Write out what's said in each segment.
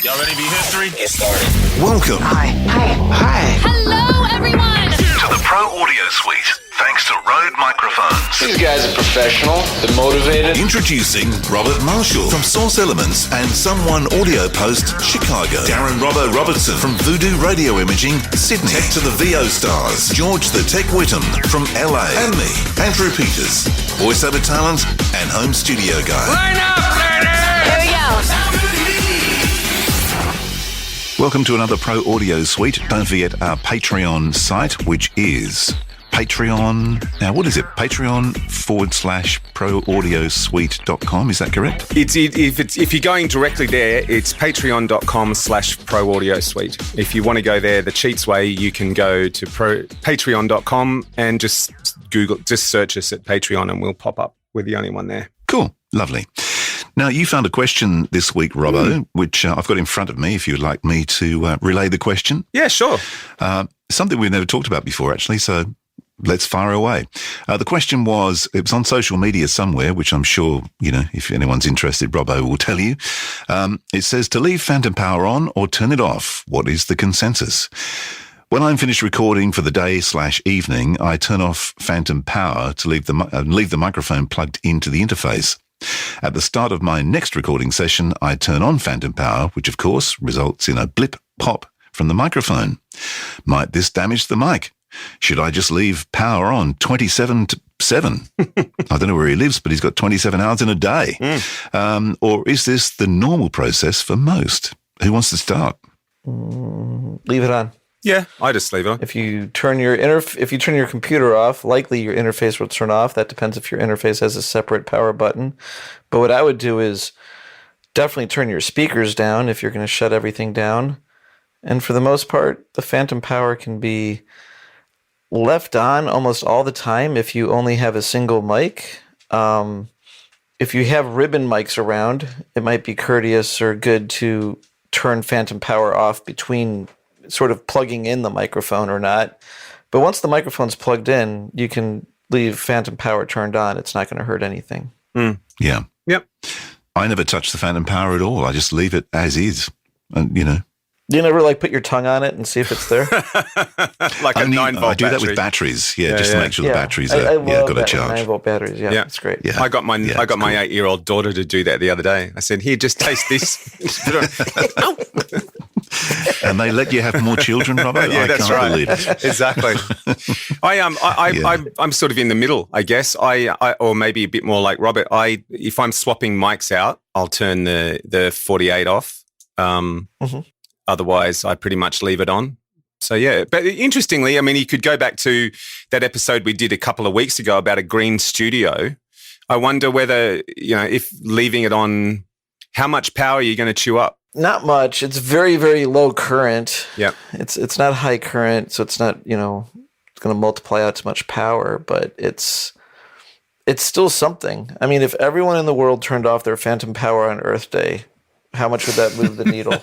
Y'all ready to be history? Get started. Welcome. Hi. Hello, everyone. To the Pro Audio Suite, thanks to Rode Microphones. These guys are professional. They're motivated. Introducing Robert Marshall from Source Elements and Someone Audio Post, Chicago. Darren Robbo Robertson from Voodoo Radio Imaging, Sydney. Tech to the VO Stars, George the Tech Whittam from LA. And me, Andrew Peters, voiceover talent and home studio guy. Line up, ladies! Here we go. Welcome to another Pro Audio Suite. Don't forget our Patreon site, which is Patreon. Now, what is it? Patreon.com/proaudiosuite.com. Is that correct? If you're going directly there, it's patreon.com/proaudiosuite. If you want to go there the cheats way, you can go to patreon.com and just search us at Patreon and we'll pop up. We're the only one there. Cool. Lovely. Now, you found a question this week, Robbo, which I've got in front of me if you'd like me to relay the question. Yeah, sure. Something we've never talked about before, actually, so let's fire away. The question was, it was on social media somewhere, which I'm sure, if anyone's interested, Robbo will tell you. It says, to leave phantom power on or turn it off, what is the consensus? When I'm finished recording for the day/evening, I turn off phantom power to leave the microphone plugged into the interface. At the start of my next recording session, I turn on phantom power, which of course results in a blip pop from the microphone. Might this damage the mic? Should I just leave power on 24/7? I don't know where he lives, but he's got 27 hours in a day. Or is this the normal process for most? Who wants to start? Leave it on. Yeah, I just leave it on. If you turn your computer off, likely your interface will turn off. That depends if your interface has a separate power button. But what I would do is definitely turn your speakers down if you're going to shut everything down. And for the most part, the phantom power can be left on almost all the time if you only have a single mic. If you have ribbon mics around, it might be courteous or good to turn phantom power off between sort of plugging in the microphone or not. But once the microphone's plugged in, you can leave phantom power turned on. It's not going to hurt anything. Yeah. Yep. I never touch the phantom power at all. I just leave it as is. And, You never put your tongue on it and see if it's there? Like a 9-volt I do that battery. with batteries. Just to make sure the batteries are got to charge. 9-volt batteries. Yeah, that's great. Yeah. I got my 8-year-old daughter to do that the other day. I said, "Here, just taste this." No. And they let you have more children, Robert? Yeah, that's can't right. believe it. Exactly. I'm sort of in the middle, I guess. Or maybe a bit more like Robert. If I'm swapping mics out, I'll turn the 48 off. Otherwise, I pretty much leave it on. So, yeah. But interestingly, I mean, you could go back to that episode we did a couple of weeks ago about a green studio. I wonder whether, if leaving it on, how much power are you going to chew up? Not much. It's very, very low current. Yeah. It's not high current, so it's not, it's going to multiply out to much power, but it's still something. I mean, if everyone in the world turned off their phantom power on Earth Day, how much would that move the needle?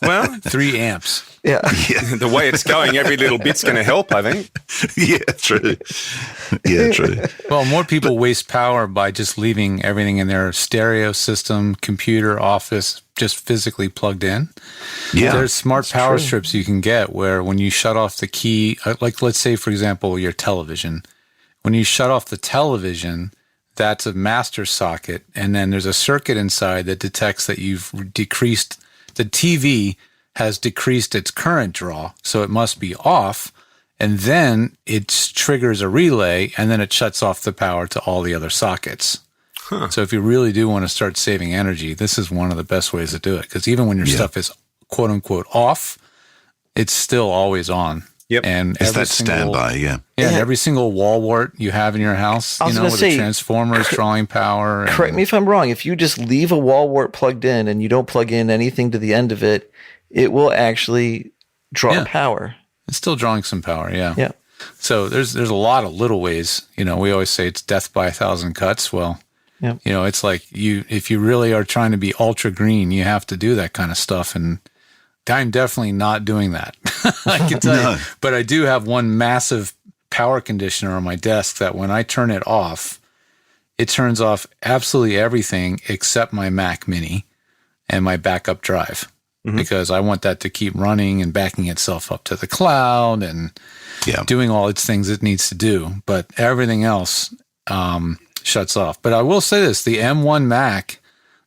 Well, 3 amps. Yeah. The way it's going, every little bit's going to help, I think. Yeah, true. Yeah, true. Well, more people waste power by just leaving everything in their stereo system, computer, office, just physically plugged in. Yeah. There's smart power strips you can get where when you shut off the key, like let's say, for example, your television. When you shut off the television, that's a master socket, and then there's a circuit inside that detects that you've decreased, the TV has decreased its current draw, so it must be off, and then it triggers a relay, and then it shuts off the power to all the other sockets. So if you really do want to start saving energy, this is one of the best ways to do it, because even when your stuff is quote-unquote off, it's still always on. Yep. And It's that standby, yeah. Yeah, and every single wall wart you have in your house, with the transformers drawing power. Correct me if I'm wrong. If you just leave a wall wart plugged in and you don't plug in anything to the end of it, it will actually draw power. It's still drawing some power, yeah. Yeah. So there's a lot of little ways. We always say it's death by 1,000 cuts. Well, it's like if you really are trying to be ultra green, you have to do that kind of stuff. And I'm definitely not doing that. I can tell you. But I do have one massive power conditioner on my desk that when I turn it off, it turns off absolutely everything except my Mac Mini. and my backup drive because I want that to keep running and backing itself up to the cloud and doing all its things it needs to do. But everything else shuts off. But I will say this, the Mac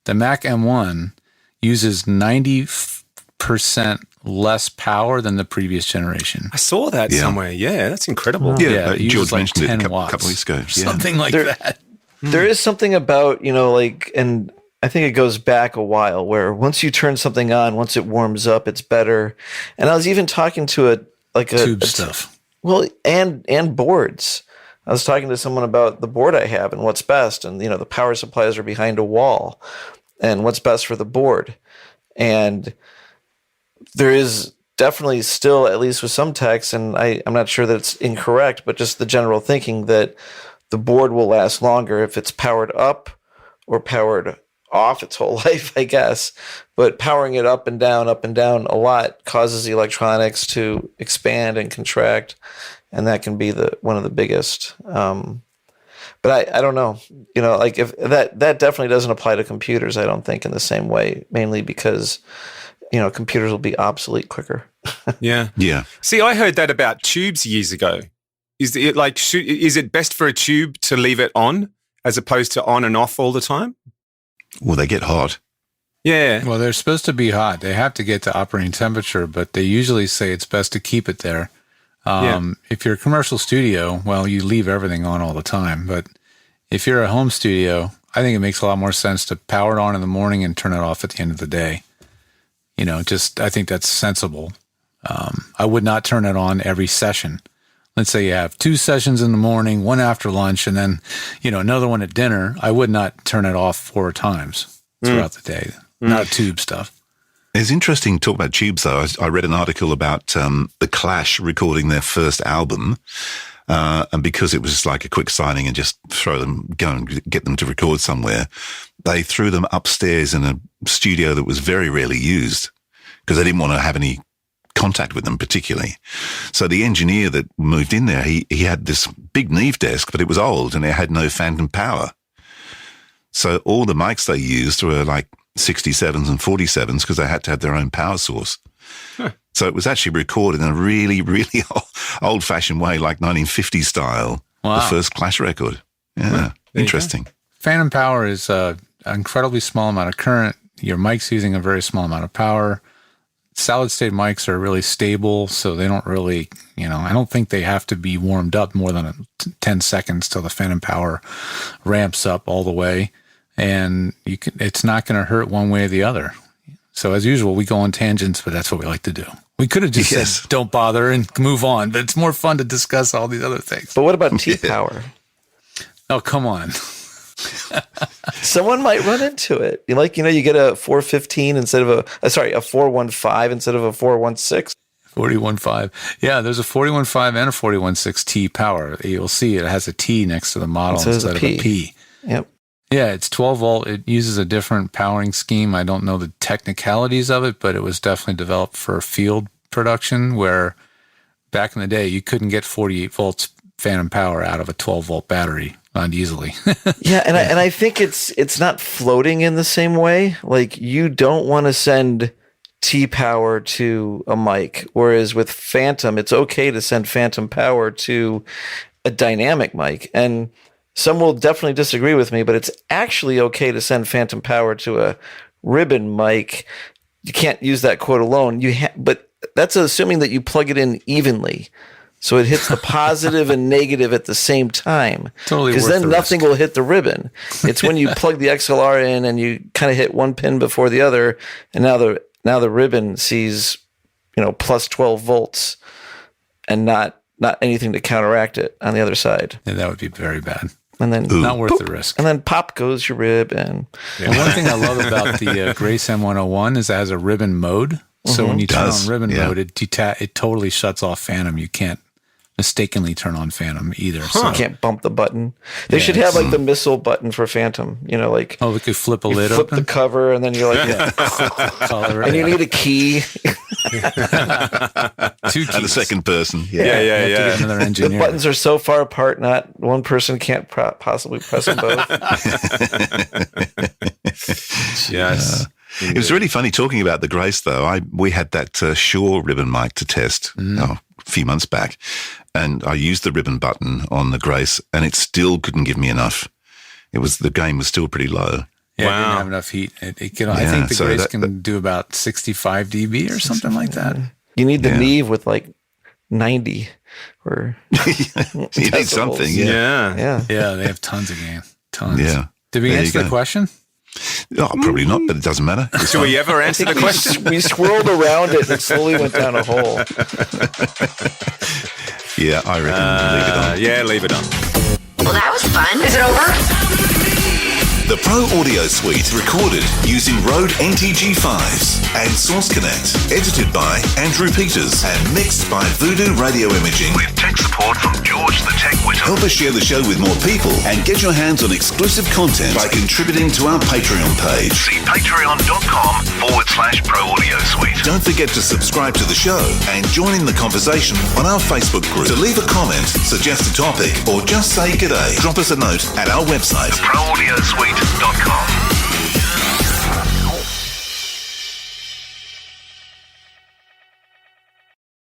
M1 uses 90% less power than the previous generation. I saw that somewhere. Yeah, that's incredible. George like mentioned it a 10 couple watts. weeks ago. Something like that. There is something about, and I think it goes back a while where once you turn something on, once it warms up, it's better. And I was even talking to tube stuff. Well, and boards. I was talking to someone about the board I have and what's best. And, the power supplies are behind a wall and what's best for the board. And there is definitely still, at least with some techs, and I'm not sure that it's incorrect, but just the general thinking that the board will last longer if it's powered up or powered off its whole life, I guess. But powering it up and down a lot causes the electronics to expand and contract, and that can be one of the biggest. But I don't know, if that definitely doesn't apply to computers, I don't think, in the same way, mainly because, computers will be obsolete quicker. Yeah. See, I heard that about tubes years ago. Is it best for a tube to leave it on as opposed to on and off all the time? Well, they get hot. Yeah. Well, they're supposed to be hot. They have to get to operating temperature, but they usually say it's best to keep it there. If you're a commercial studio, well, you leave everything on all the time. But if you're a home studio, I think it makes a lot more sense to power it on in the morning and turn it off at the end of the day. I think that's sensible. I would not turn it on every session. Let's say you have 2 sessions in the morning, one after lunch, and then, another one at dinner. I would not turn it off 4 times throughout the day. Not tube stuff. It's interesting to talk about tubes, though. I read an article about the Clash recording their first album, and because it was just like a quick signing and just go and get them to record somewhere, they threw them upstairs in a studio that was very rarely used because they didn't want to have any contact with them particularly. So the engineer that moved in there, he had this big Neve desk, but it was old and it had no phantom power. So all the mics they used were like 67s and 47s because they had to have their own power source. Huh. So it was actually recorded in a really, really old-fashioned way, like 1950s style, the first Clash record. Yeah, interesting. Phantom power is an incredibly small amount of current. Your mic's using a very small amount of power. Solid-state mics are really stable, so they don't really, I don't think they have to be warmed up more than 10 seconds till the phantom power ramps up all the way. And it's not going to hurt one way or the other. So as usual, we go on tangents, but that's what we like to do. We could have just said, don't bother and move on, but it's more fun to discuss all these other things. But what about T-Power? Oh, come on. Someone might run into it. You get a 415 instead of a 415 instead of a 416. 415. Yeah, there's a 415 and a 416 T-Power. You'll see it has a T next to the model instead of a P. Yep. Yeah, it's 12 volt. It uses a different powering scheme. I don't know the technicalities of it, but it was definitely developed for field production where back in the day, you couldn't get 48 volts phantom power out of a 12 volt battery, not easily. And I think it's not floating in the same way. Like you don't want to send T-power to a mic, whereas with phantom, it's okay to send phantom power to a dynamic mic. And some will definitely disagree with me, but it's actually okay to send phantom power to a ribbon mic. You can't use that quote alone. But that's assuming that you plug it in evenly. So it hits the positive and negative at the same time. Totally. Because then nothing will hit the ribbon. It's when you plug the XLR in and you kind of hit one pin before the other, and now the ribbon sees, plus 12 volts and not anything to counteract it on the other side. Yeah, that would be very bad. And then not worth the risk. And then pop goes your ribbon. And one thing I love about the Grace M101 is it has a ribbon mode. So when you turn on ribbon mode, it totally shuts off phantom. You can't mistakenly turn on phantom either. So you can't bump the button. They should have like the missile button for phantom. Like we could flip a lid flip open. the cover, and then you're like, and you need a key. 2 keys. And the second person. You have to get another engineer. The buttons are so far apart, not one person can't possibly press them both. Yes. It was really funny talking about the Grace, though. We had that Shure ribbon mic to test a few months back, and I used the ribbon button on the Grace, and it still couldn't give me enough. The gain was still pretty low. Yeah, Wow. it didn't have enough heat. I think the so Grace can do about 65 dB or something like that. You need the Neve with like 90 or You need something, Yeah. yeah. Yeah, they have tons of gain. Tons. Yeah. Did we There answer you the go. question? Oh, probably not, but it doesn't matter. It's Should we fine. ever answer the question? We swirled around it and it slowly went down a hole. Yeah, I reckon leave it on. Yeah, leave it on. Well, that was fun. Is it over? The Pro Audio Suite recorded using Rode NTG5s and Source Connect. Edited by Andrew Peters and mixed by Voodoo Radio Imaging. With tech support from George the Tech Witter. Help us share the show with more people and get your hands on exclusive content by contributing to our Patreon page. See patreon.com/Pro Audio Suite. Don't forget to subscribe to the show and join in the conversation on our Facebook group. To leave a comment, suggest a topic, or just say g'day, drop us a note at our website. ProAudioSuite.com.